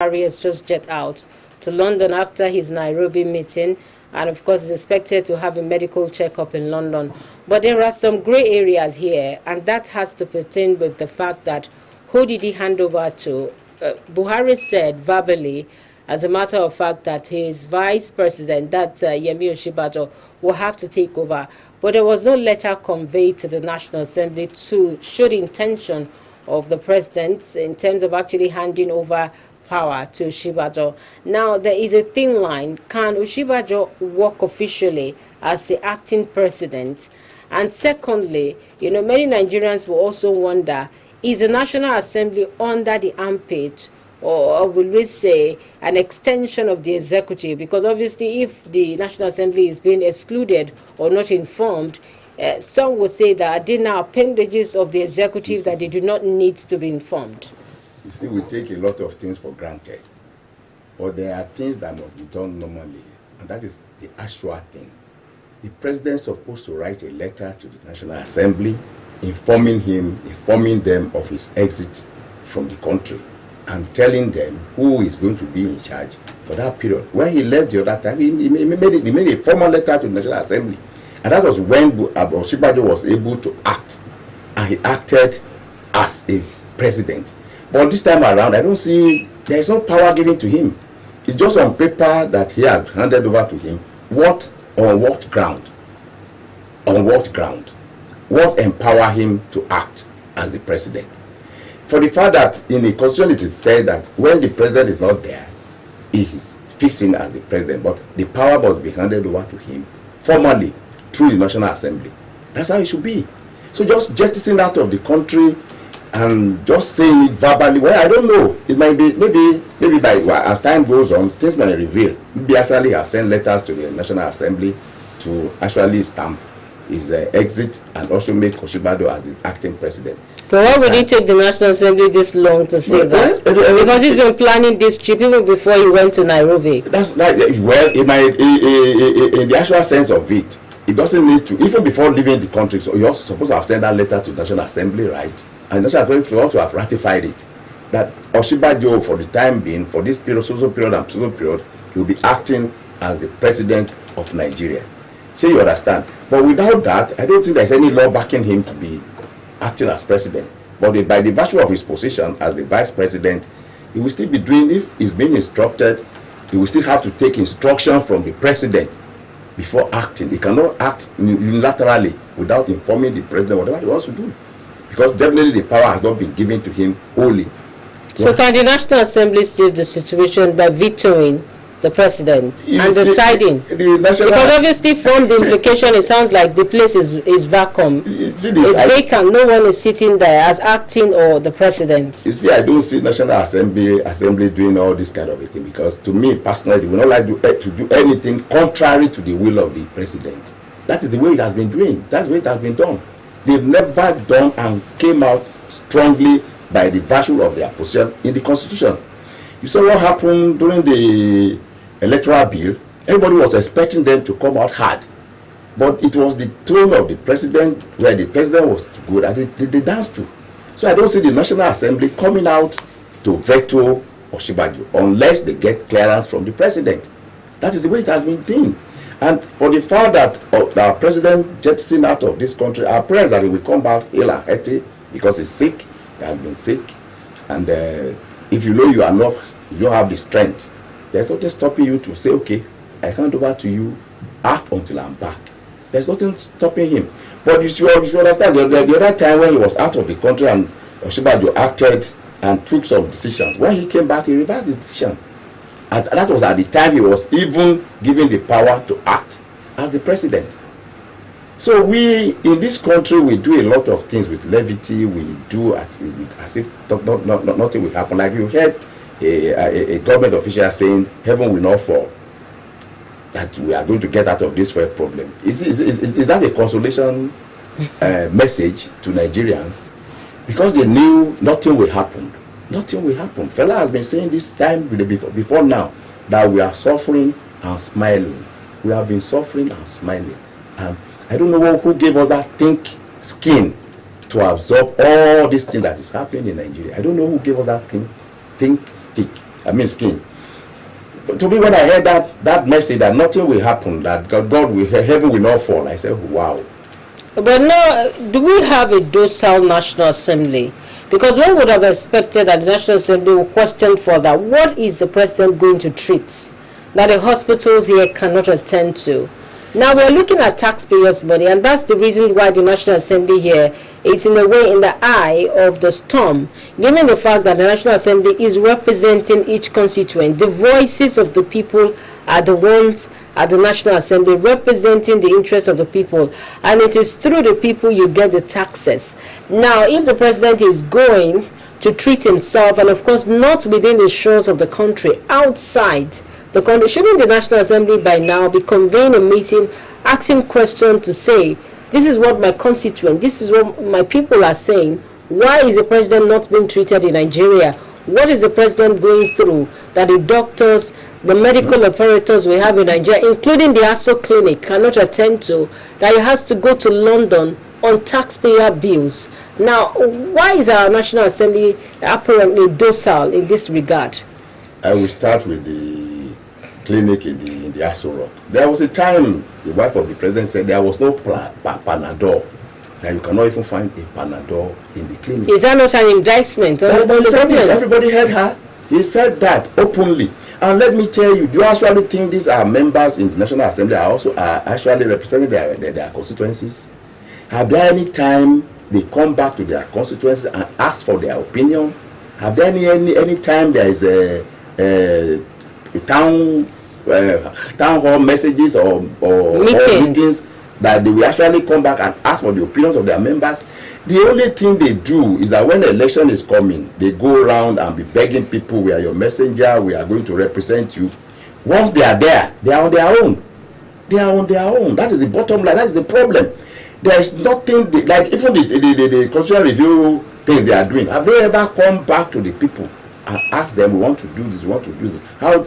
Buhari has just jet out to London after his Nairobi meeting, and of course is expected to have a medical checkup in London. But there are some gray areas here, and that has to pertain with the fact that who did he hand over to? Buhari said verbally, as a matter of fact, that his vice president, that Yemi Osinbajo, will have to take over. But there was no letter conveyed to the National Assembly to show the intention of the president in terms of actually handing over power to Osinbajo. Now, there is a thin line. Can Osinbajo work officially as the acting president? And secondly, many Nigerians will also wonder, is the National Assembly under the armpit, or will we say an extension of the executive? Because obviously if the National Assembly is being excluded or not informed, some will say that are they now appendages of the executive that they do not need to be informed? You see, we take a lot of things for granted, but there are things that must be done normally, and that is the actual thing. The president is supposed to write a letter to the National Assembly informing them of his exit from the country and telling them who is going to be in charge for that period. When he left the other time, he made a formal letter to the National Assembly. And that was when Osinbajo was able to act. And he acted as a president. But this time around, I don't see, there is no power given to him. It's just on paper that he has handed over to him. On what ground? On what ground? What empower him to act as the president? For the fact that in the constitution it is said that when the president is not there, he is fixing as the president, but the power must be handed over to him formally through the National Assembly. That's how it should be. So just jettisoning out of the country and just saying it verbally, well, I don't know. It might be, maybe as time goes on, things might reveal. Maybe actually has sent letters to the National Assembly to actually stamp his exit and also make Osinbajo as the acting president. But why would it take the National Assembly this long to say that? Because he's been planning this trip even before he went to Nairobi. Well, in the actual sense of it, it doesn't need to, even before leaving the country, so you're also supposed to have sent that letter to the National Assembly, right? And the National Assembly ought to have ratified it. That Osinbajo, for the time being, for this period, social period and social period, will be acting as the president of Nigeria. So you understand? But without that, I don't think there's any law backing him to be acting as president. But by the virtue of his position as the vice president, he will still be doing, if he's being instructed, he will still have to take instruction from the president before acting. He cannot act unilaterally without informing the president whatever he wants to do. Because definitely the power has not been given to him wholly. So can the National Assembly save the situation by vetoing the president and deciding? Because obviously from the implication, it sounds like the place is vacuum. It's vacant. No one is sitting there as acting or the president. You see, I don't see National Assembly doing all this kind of a thing, because to me personally, they will not like to do anything contrary to the will of the president. That is the way it has been doing. That's the way it has been done. They've never done and came out strongly by the virtue of their position in the Constitution. You saw what happened during the electoral bill. Everybody was expecting them to come out hard, but it was the tone of the president, where the president was too good at it, they danced to. So I don't see the National Assembly coming out to veto Osinbajo unless they get clearance from the president. That is the way it has been done. And for the fact that our president jettisoning out of this country, our prayers that he will come back ill and healthy, because he's sick, he has been sick, and if you know you don't have the strength, there's nothing stopping you to say, okay, I hand over to you, act until I'm back. There's nothing stopping him. But you should understand, the other time when he was out of the country and Osinbajo acted and took some decisions, when he came back, he reversed the decision. And that was at the time he was even given the power to act as the president. So we, in this country, we do a lot of things with levity. We do as if nothing will happen. Like you heard a government official saying, heaven will not fall, that we are going to get out of this first problem. Is that a consolation message to Nigerians? Because they knew nothing will happen. Nothing will happen. Fela has been saying this time before now that we are suffering and smiling. We have been suffering and smiling. And I don't know who gave us that thick skin to absorb all this thing that is happening in Nigeria. I don't know who gave us that thick stick. skin. But to me, when I heard that message that nothing will happen, that heaven will not fall, I said, wow. But now, do we have a docile National Assembly? Because one would have expected that the National Assembly would question further, what is the president going to treat that the hospitals here cannot attend to? Now we're looking at taxpayers' money, and that's the reason why the National Assembly here is in a way in the eye of the storm, given the fact that the National Assembly is representing each constituent. The voices of the people are the ones at the National Assembly representing the interests of the people, and it is through the people you get the taxes. Now, if the president is going to treat himself, and of course not within the shores of the country, outside the country, shouldn't the National Assembly by now be convening a meeting, asking questions to say, this is what my constituent, this is what my people are saying. Why is the president not being treated in Nigeria? What is the president going through that the doctors, the medical operators we have in Nigeria, including the ASO clinic, cannot attend to, that he has to go to London on taxpayer bills? Now, why is our National Assembly apparently docile in this regard? I will start with the clinic in the ASO Rock. There was a time the wife of the president said there was no Panadol. That you cannot even find a Panadol in the clinic. Is that not an indictment? But he said it, everybody heard her. He said that openly. And let me tell you, do you actually think these are members in the National Assembly are actually representing their constituencies? Have there any time they come back to their constituencies and ask for their opinion? Have there any time there is a town hall messages or meetings that they will actually come back and ask for the opinions of their members? The only thing they do is that when the election is coming, they go around and be begging people, we are your messenger, we are going to represent you. Once they are there, they are on their own. They are on their own. That is the bottom line. That is the problem. There is nothing, like even the constitutional review things they are doing, have they ever come back to the people and asked them, we want to do this, we want to do this?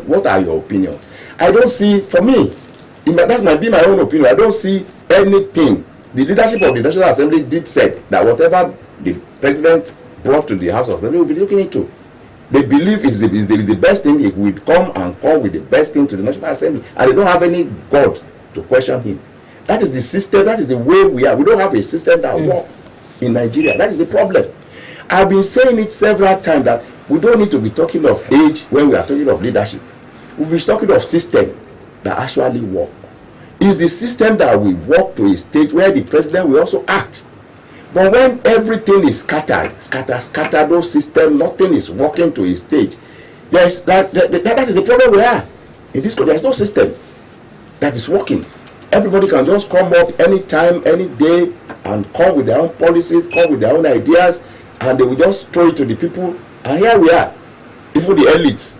What are your opinions? I don't see, for me, that might be my own opinion, I don't see anything. The leadership of the National Assembly did said that whatever the president brought to the House of Assembly will be looking into. They believe is the best thing. He will come with the best thing to the National Assembly, and they don't have any God to question him. That is the system. That is the way we are. We don't have a system that works in Nigeria. That is the problem. I've been saying it several times that we don't need to be talking of age when we are talking of leadership. We'll be talking of system that actually work. It's the system that will work to a stage where the president will also act. But when everything is scattered those systems, nothing is working to a stage. That is the problem we are. In this country, there is no system that is working. Everybody can just come up anytime, any day, and come with their own policies, come with their own ideas, and they will just throw it to the people. And here we are. Even the elites,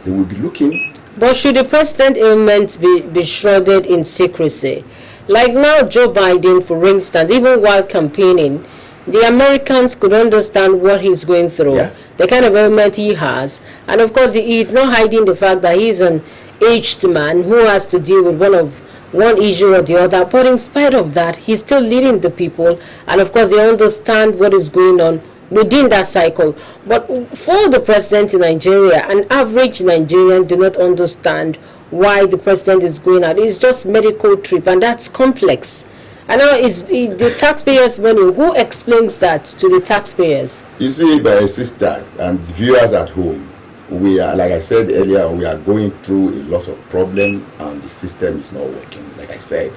they will be looking. But should the president ailments be shrouded in secrecy? Like now, Joe Biden, for instance, even while campaigning, the Americans could understand what he's going through, the kind of ailment he has. And of course, he's not hiding the fact that he's an aged man who has to deal with one issue or the other. But in spite of that, he's still leading the people. And of course, they understand what is going on within that cycle. But for the president in Nigeria, an average Nigerian do not understand why the president is going out. It's just medical trip, and that's complex. And now it's the taxpayers' money. Who explains that to the taxpayers? You see, my sister and viewers at home, we are, like I said earlier, we are going through a lot of problems, and the system is not working. Like I said,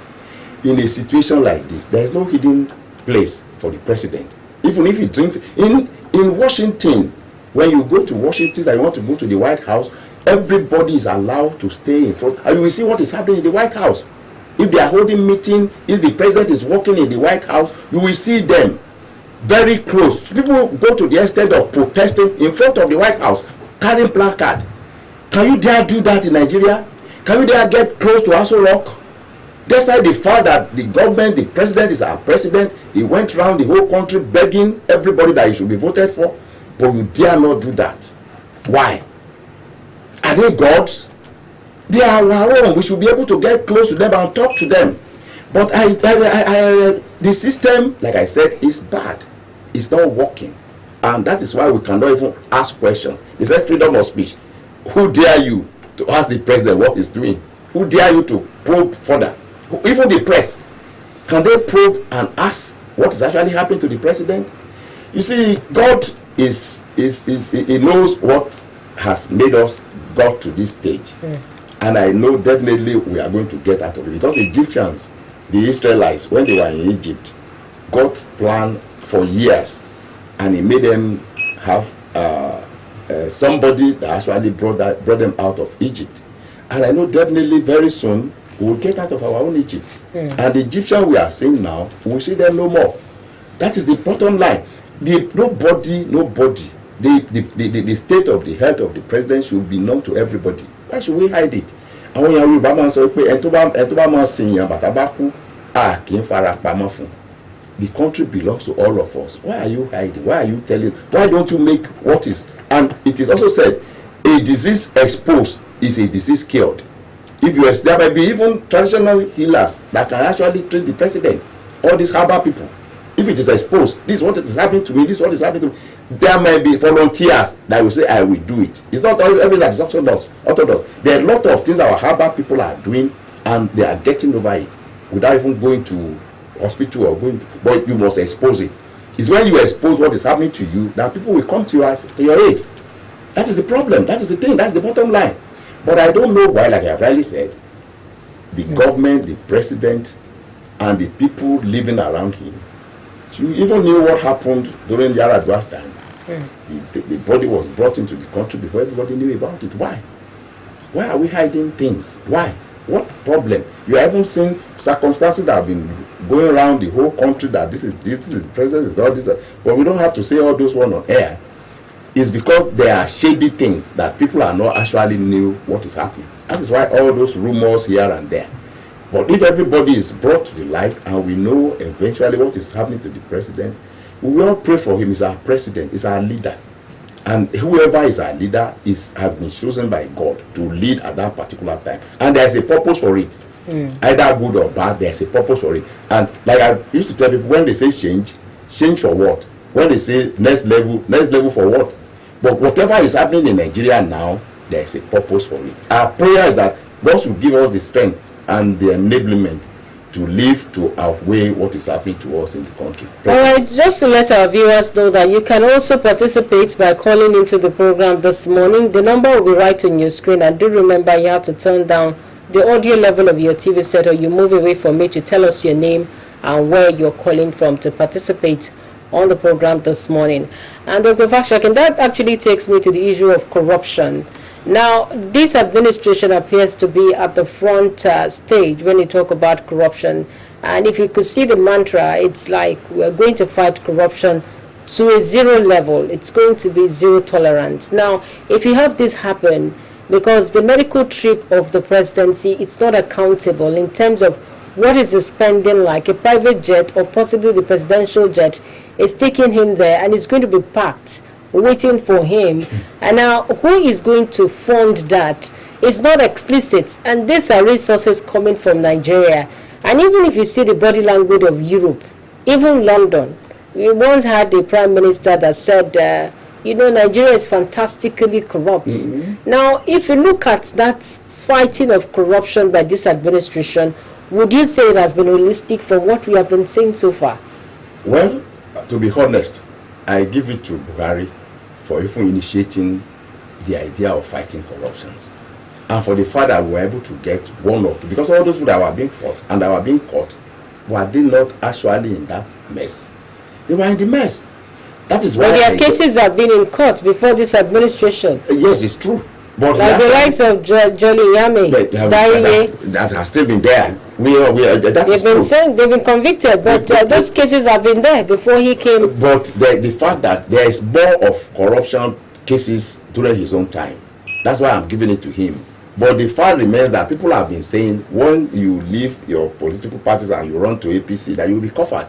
in a situation like this, there is no hidden place for the president. Even if he drinks in Washington, when you go to Washington and you want to go to the White House, everybody is allowed to stay in front, and you will see what is happening in the White House. If they are holding meeting, if the president is walking in the White House, you will see them very close. People go to the extent of protesting in front of the White House, carrying placard. Can you dare do that in Nigeria? Can you dare get close to ASO Rock? Despite the fact that the government, the president is our president, he went around the whole country begging everybody that he should be voted for, but you dare not do that. Why? Are they gods? They are our own. We should be able to get close to them and talk to them. But the system, like I said, is bad. It's not working. And that is why we cannot even ask questions. They said freedom of speech. Who dare you to ask the president what he's doing? Who dare you to probe further? Even the press, can they probe and ask what is actually happening to the president? You see, God he knows what has made us got to this stage. And I know definitely we are going to get out of it, because the Egyptians, the Israelites, when they were in Egypt, God planned for years, and he made them have somebody that actually brought them out of Egypt. And I know definitely very soon we will get out of our own Egypt. And the Egyptians we are seeing now, we will see them no more. That is the bottom line. Nobody, the state of the health of the president should be known to everybody. Why should we hide it? Àwọn èèyàn Yorùbá máa ń sọ pé ẹni tó bá máa sin èèyàn bàtà bá kú, a kì í fara pamọ́ fún. The country belongs to all of us. Why are you hiding? Why are you telling? Why don't you make what is? And it is also said, a disease exposed is a disease cured. There might be even traditional healers that can actually treat the president. All these herbal people. If it is exposed, this is what is happening to me, this is what is happening to me. There might be volunteers that will say, I will do it. It's not everything that is orthodox. There are a lot of things that our herbal people are doing, and they are getting over it without even going to hospital or going to, but you must expose it. It's when you expose what is happening to you that people will come to your aid. That is the problem. That is the thing. That's the bottom line. But I don't know why, like I have rightly said, the government, the president, and the people living around him, you even knew what happened during Yar'Adua's time. The body was brought into the country before everybody knew about it. Why? Why are we hiding things? Why? What problem? You haven't seen circumstances that have been going around the whole country that this is the president is all this. But we don't have to say all those one on air. It's because there are shady things that people are not actually knew what is happening. That is why all those rumors here and there. But if everybody is brought to the light and we know eventually what is happening to the president, we will all pray for him. He's our president, he's our leader. And whoever is our leader has been chosen by God to lead at that particular time. And there is a purpose for it. Either good or bad, there is a purpose for it. And like I used to tell people, when they say change for what? When they say next level for what? But whatever is happening in Nigeria now, there is a purpose for it. Our prayer is that God should give us the strength and the enablement to live to outweigh what is happening to us in the country. All right, just to let our viewers know that you can also participate by calling into the program this morning. The number will be right on your screen, and do remember you have to turn down the audio level of your TV set, or you move away from it to tell us your name and where you're calling from to participate on the program this morning. And Dr. Fashakin, that actually takes me to the issue of corruption. Now, this administration appears to be at the front stage when you talk about corruption. And if you could see the mantra, it's like we're going to fight corruption to a zero level. It's going to be zero tolerance. Now, if you have this happen, because the medical trip of the presidency, it's not accountable in terms of what is the spending like. A private jet or possibly the presidential jet is taking him there, and it's going to be packed waiting for him. And now who is going to fund that? It's not explicit, and these are resources coming from Nigeria. And even if you see the body language of Europe, even London, we once had a prime minister that said Nigeria is fantastically corrupt. Now if you look at that fighting of corruption by this administration, would you say it has been holistic from what we have been seeing so far? Well, to be honest, I give it to Buhari for even initiating the idea of fighting corruptions. And for the fact that we were able to get one or two, because all those people that were being fought and that were being caught, were they not actually in that mess? They were in the mess. That is why. But there are cases that have been in court before this administration. Yes, it's true. But like the likes of Jolly Yame, that has still been there. They've been convicted, but those cases have been there before he came. But the fact that there is more of corruption cases during his own time, that's why I'm giving it to him. But the fact remains that people have been saying when you leave your political parties and you run to APC that you'll be covered.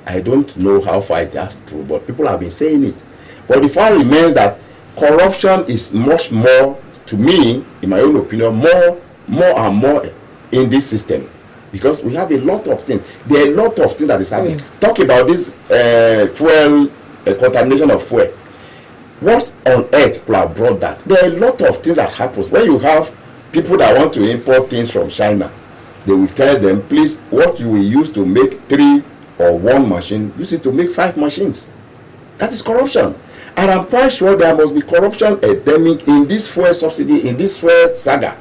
I don't know how far that's true, but people have been saying it. But the fact remains that corruption is much more, to me, in my own opinion, more and more in this system, because we have a lot of things. There are a lot of things that is happening. Talk about this fuel contamination of fuel. What on earth could have brought that? There are a lot of things that happens when you have people that want to import things from China. They will tell them, please, what you will use to make 3 or 1 machine, use it to make 5 machines. That is corruption. And I'm quite sure there must be corruption endemic in this fuel subsidy, in this fuel saga.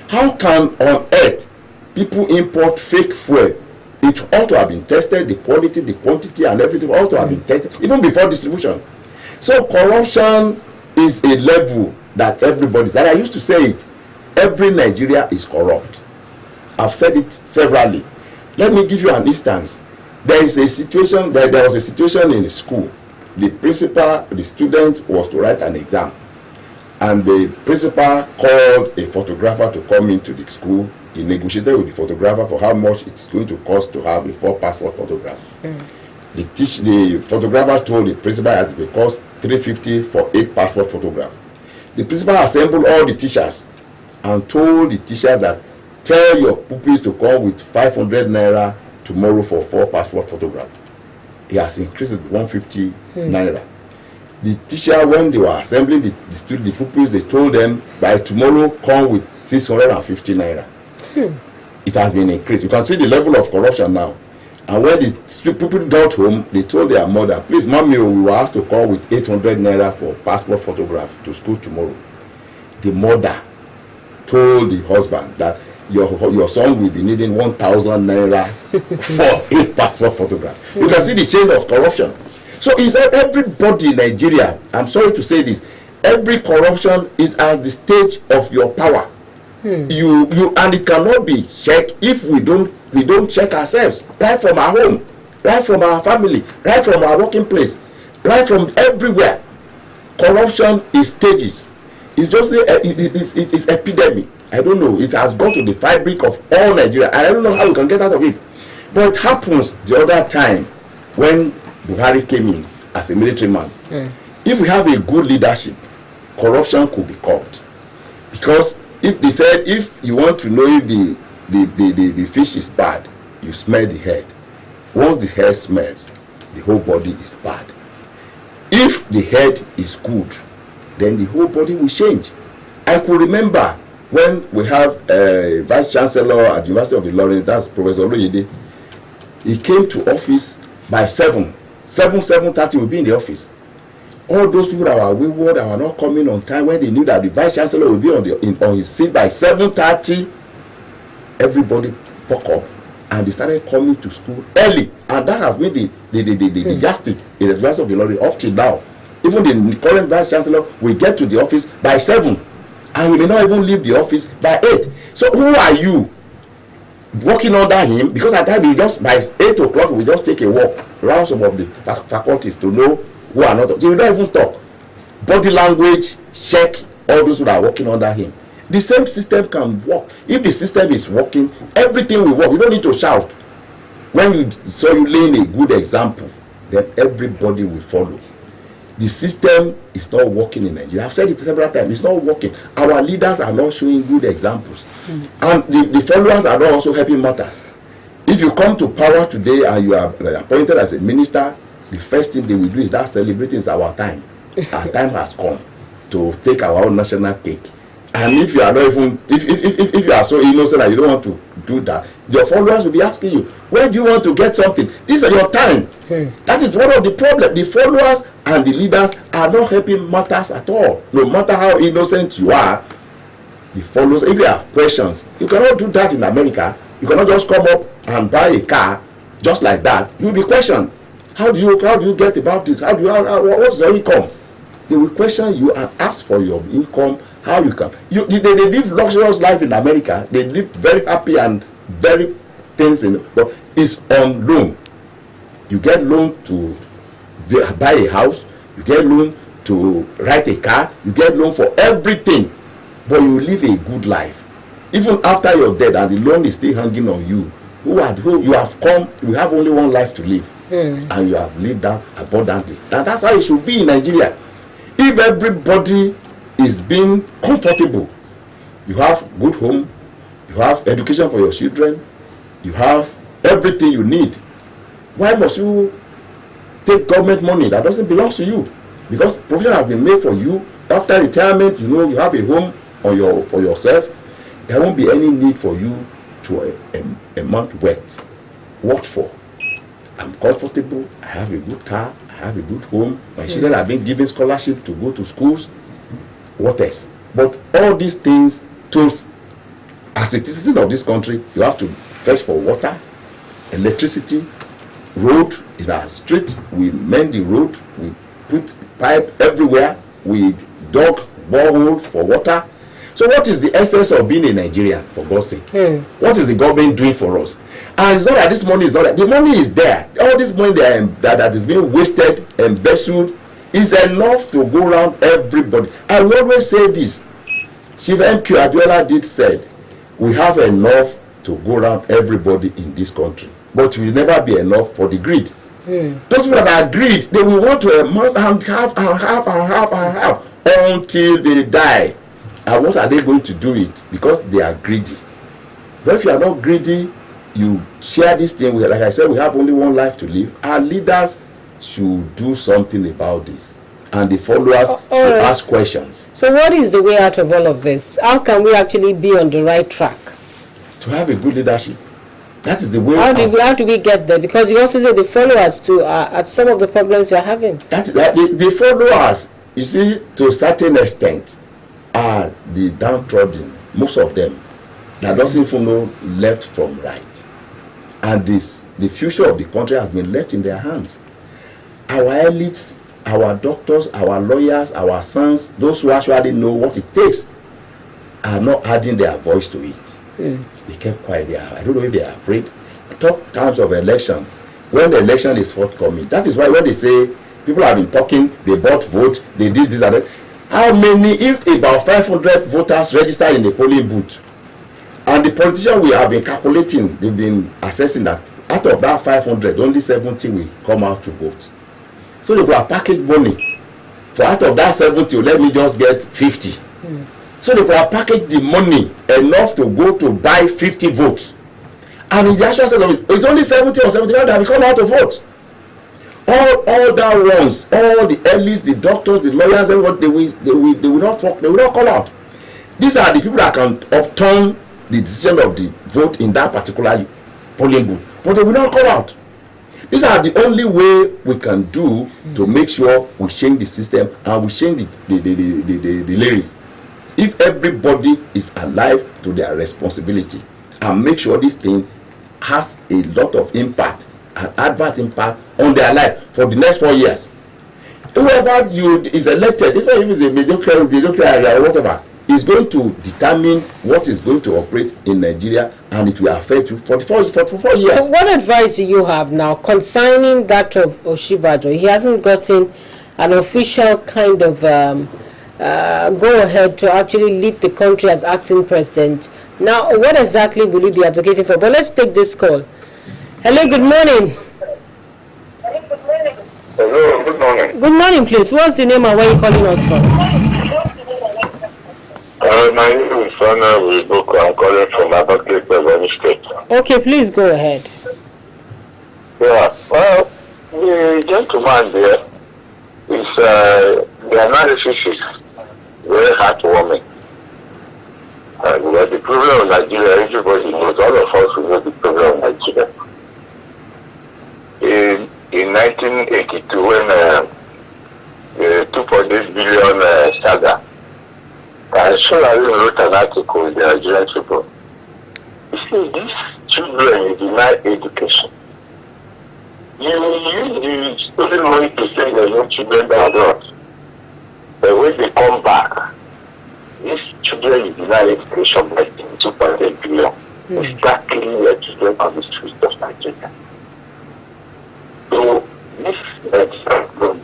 How can on earth people import fake fuel? It ought to have been tested, the quality, the quantity, and everything ought to have been tested, even before distribution. So corruption is a level that everybody's, and I used to say it, every Nigeria is corrupt. I've said it severally. Let me give you an instance. There is a situation, there was a situation in a school. The principal, the student was to write an exam, and the principal called a photographer to come into the school. He negotiated with the photographer for how much it's going to cost to have a 4 passport photograph. The photographer told the principal that it will cost 350 for 8 passport photographs. The principal assembled all the teachers and told the teachers that tell your pupils to come with 500 naira tomorrow for 4 passport photographs. He has increased it 150 naira. The teacher, when they were assembling the pupils, they told them by tomorrow come with 650 naira. It has been increased. You can see the level of corruption now. And when the people got home, they told their mother, please, mommy, we were asked to come with 800 naira for passport photograph to school tomorrow. The mother told the husband that your son will be needing 1,000 naira for 8 passport photographs. You can see the chain of corruption. So is that everybody in Nigeria, I'm sorry to say this, every corruption is as the stage of your power. You and it cannot be checked if we don't check ourselves, right from our home, right from our family, right from our working place, right from everywhere. Corruption is stages. It's just it's epidemic. I don't know. It has gone to the fabric of all Nigeria, and I don't know how we can get out of it. But it happens the other time when Buhari came in as a military man. If we have a good leadership, corruption could be curbed. Because if they said if you want to know if the fish is bad, you smell the head. Once the head smells, the whole body is bad. If the head is good, then the whole body will change. I could remember when we have a vice chancellor at the University of Ilorin, that's Professor Oloyede. He came to office by 7:30 will be in the office. All those people that were wayward, that were not coming on time, when they knew that the vice chancellor would be on his seat by 7:30, everybody woke up and they started coming to school early, and that has been the yardstick in the University of Ilorin up till now. Even the current vice chancellor will get to the office by 7, and we may not even leave the office by 8. So who are you working under him? Because at that time, just by 8 o'clock, we just take a walk around some of the faculties to know who are not. So we don't even talk. Body language, check all those who are working under him. The same system can work. If the system is working, everything will work. You don't need to shout. When you saw you laying a good example, then everybody will follow. The system is not working in Nigeria. I've said it several times. It's not working. Our leaders are not showing good examples. And the followers are not also helping matters. If you come to power today and you are appointed as a minister, the first thing they will do is that celebrating is our time. Our time has come to take our own national cake. And if you are not even, if you are so innocent that you don't want to do that, your followers will be asking you, when do you want to get something? This is your time. That is one of the problems. The followers and the leaders are not helping matters at all. No matter how innocent you are, the followers, if you have questions, you cannot do that in America. You cannot just come up and buy a car just like that. You will be questioned. How do you get about this? What's your income? They will question you and ask for your income. How you can? They live luxurious life in America. They live very happy and very things but it's on loan. You get loan to buy a house. You get loan to ride a car. You get loan for everything, but you live a good life. Even after you're dead and the loan is still hanging on you, who you have come, you have only one life to live, and you have lived that abundantly. And that's how it should be in Nigeria. If everybody is being comfortable, you have good home, you have education for your children, you have everything you need, why must you take government money that doesn't belong to you? because provision has been made for you. After retirement, you know you have a home on for yourself. There won't be any need for you to a month worked for. I'm comfortable. I have a good car. I have a good home. My children have been given scholarship to go to schools. What else? But all these things, as a citizen of this country, you have to fetch for water, electricity, road in our street. We mend the road. We put pipe everywhere. We dug boreholes for water. So what is the essence of being a Nigerian, for God's sake? What is the government doing for us? And it's not that this money is not that. The money is there. All this money that is being wasted, embezzled, is enough to go around everybody. I will always say this. Chief M.Q. Abiola did said, we have enough to go around everybody in this country. But it will never be enough for the greed. Those people that are greed, they will want to amass and have until they die. And what are they going to do it? Because they are greedy. But if you are not greedy, you share this thing. Like I said, we have only one life to live. Our leaders should do something about this. And the followers should ask questions. So what is the way out of all of this? How can we actually be on the right track? To have a good leadership. That is the way. How do we get there? Because you also say the followers too are some of the problems you're having. The followers, you see, to a certain extent, are the downtrodden, most of them, that doesn't even know left from right. And the future of the country has been left in their hands. Our elites, our doctors, our lawyers, our sons, those who actually know what it takes, are not adding their voice to it. They kept quiet. I don't know if they are afraid. Talk times of election, when the election is forthcoming. That is why when they say people have been talking, they bought votes, they did this and that. How many, if about 500 voters registered in the polling booth, and the politicians we have been calculating, they've been assessing that out of that 500, only 70 will come out to vote. So they will have packaged money. For out of that 70, let me just get 50. So they will have packaged the money enough to go to buy 50 votes. And in the actual sense of it, it's only 70 or 75 that will come out to vote. All that ones, all the elites, the doctors, the lawyers, everyone, they will not come out. These are the people that can upturn the decision of the vote in that particular polling booth, but they will not come out. These are the only way we can do to make sure we change the system and we change the lyric. If everybody is alive to their responsibility and make sure this thing has a lot of impact, an adverse impact on their life for the next 4 years. Whoever is elected, even if it's a mediocre area or whatever, is going to determine what is going to operate in Nigeria, and it will affect you for 4 years. So what advice do you have now concerning that of Osinbajo? He hasn't gotten an official kind of go ahead to actually lead the country as acting president. Now, what exactly will you be advocating for? But let's take this call. Hello, good morning. Hello, good morning. Good morning, please. What's the name and where are you calling us from? My name is Sana Wibuko. I'm calling from Abakaliki, Benue State. Okay, please go ahead. Yeah, well, the gentleman there is, the analysis is very heartwarming. And the problem of Nigeria, everybody knows, all of us know the problem of Nigeria. In 1982, when the 2.8 billion saga, I wrote an article in the Nigerian Tribune. You see, these children, you deny education. You use the stolen money to send your young children abroad. But when they come back, these children, you deny education by 2.8 billion. You start killing your children on the streets of Nigeria. So this problem.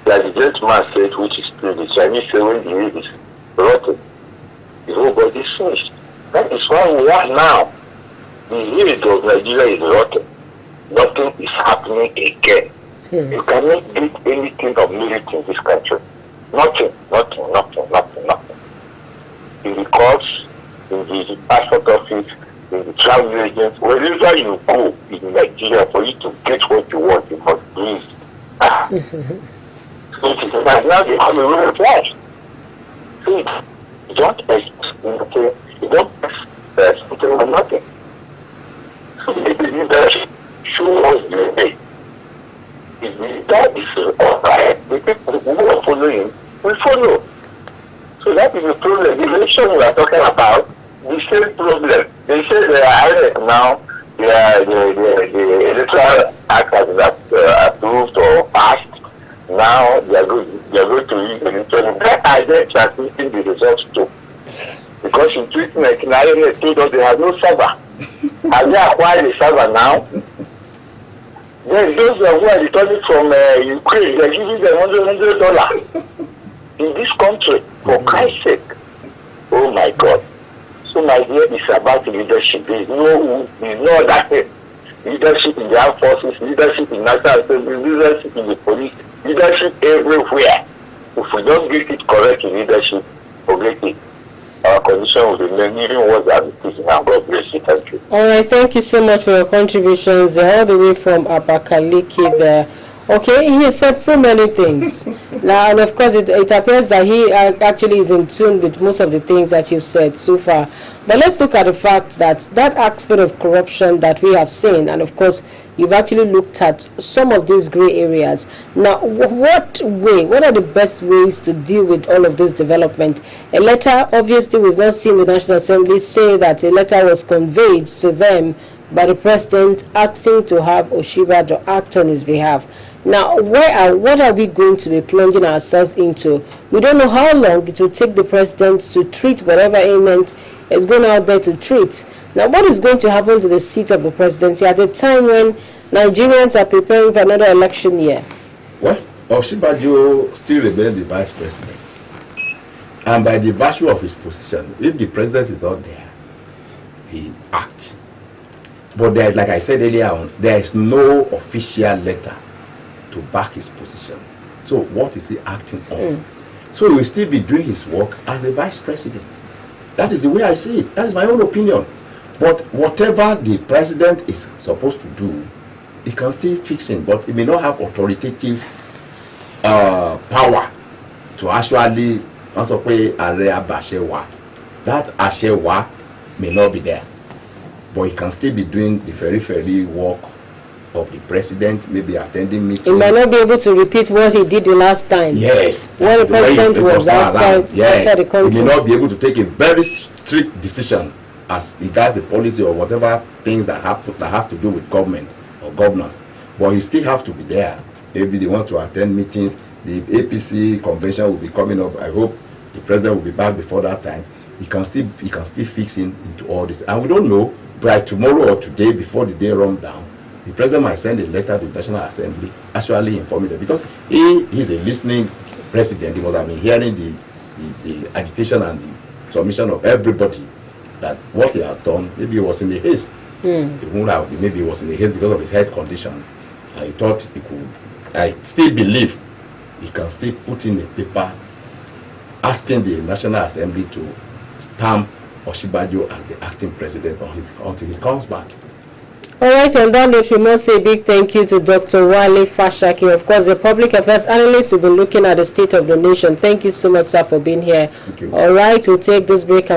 Like the gentleman said, which is true, the Chinese say when the reed is rotten, the whole body is finished. That is why we are now. The reed of Nigeria is rotten. Nothing is happening again. You cannot get anything of merit in this country. Nothing. In the courts, in the passport office, in the travel agents, wherever you go in Nigeria, for you to get what you want, you must breathe. So it is now become a rule of life. So you don't expect nothing, you don't expect something or nothing. So the leadership show us the way. If the leader is alright, the people who are following will follow. So that is the problem. The election we are talking about, the same problem. They say they are INEC now, the electoral act has been approved or passed. Now they are going to use the electoral. Where are they transmitting the results to? Because in 2019, INEC told us they have no server. Have they acquired a server now? Then those who are returning from Ukraine, they are giving them $100 in this country, for Christ's sake. Oh my God. So my dear, it's about leadership. There is no other thing. Leadership in the armed forces, leadership in national assembly, leadership in the police, leadership everywhere. If we don't get it correct in leadership, forget it. Our condition will remain even worse than it is now. God bless you. Thank you. All right, thank you so much for your contributions all the way from Abakaliki there. Okay, he has said so many things. Now, and of course, it appears that he actually is in tune with most of the things that you've said so far. But let's look at the fact that that aspect of corruption that we have seen, and of course, you've actually looked at some of these gray areas. Now, what are the best ways to deal with all of this development? A letter, obviously, we've not seen the National Assembly say that a letter was conveyed to them by the president asking to have Osinbajo act on his behalf. Now, what are we going to be plunging ourselves into? We don't know how long it will take the president to treat whatever ailment is going out there to treat. Now, what is going to happen to the seat of the presidency at the time when Nigerians are preparing for another election year? Well, Osinbajo still remains the vice president. And by the virtue of his position, if the president is not there, he acts. But there, like I said earlier on, there is no official letter to back his position. So what is he acting on? So he will still be doing his work as a vice president. That is the way I see it. That is my own opinion. But whatever the president is supposed to do, he can still fix it, but he may not have authoritative power to actually also pay Bashewa. That Ashewa may not be there, but he can still be doing the very work of the president, maybe attending meetings. He might not be able to repeat what he did the last time. Yes. When the president was outside the country. He may not be able to take a very strict decision as regards the policy or whatever things that have to do with government or governance. But he still have to be there. Maybe they want to attend meetings. The APC convention will be coming up. I hope the president will be back before that time. He can still fix into all this. And we don't know, by tomorrow or today, before the day runs down, the president might send a letter to the National Assembly actually informing them, because he is a listening president. He must have been hearing the agitation and the submission of everybody that what he has done, maybe he was in the haste. He won't have, maybe he was in the haste because of his health condition. I thought he could, I still believe he can still put in a paper asking the National Assembly to stamp Osinbajo as the acting president until he comes back. All right, on that note, we must say a big thank you to Dr. Wale Fashakin, of course, the public affairs analyst who've been looking at the state of the nation. Thank you so much, sir, for being here. Thank you. All right, we'll take this break and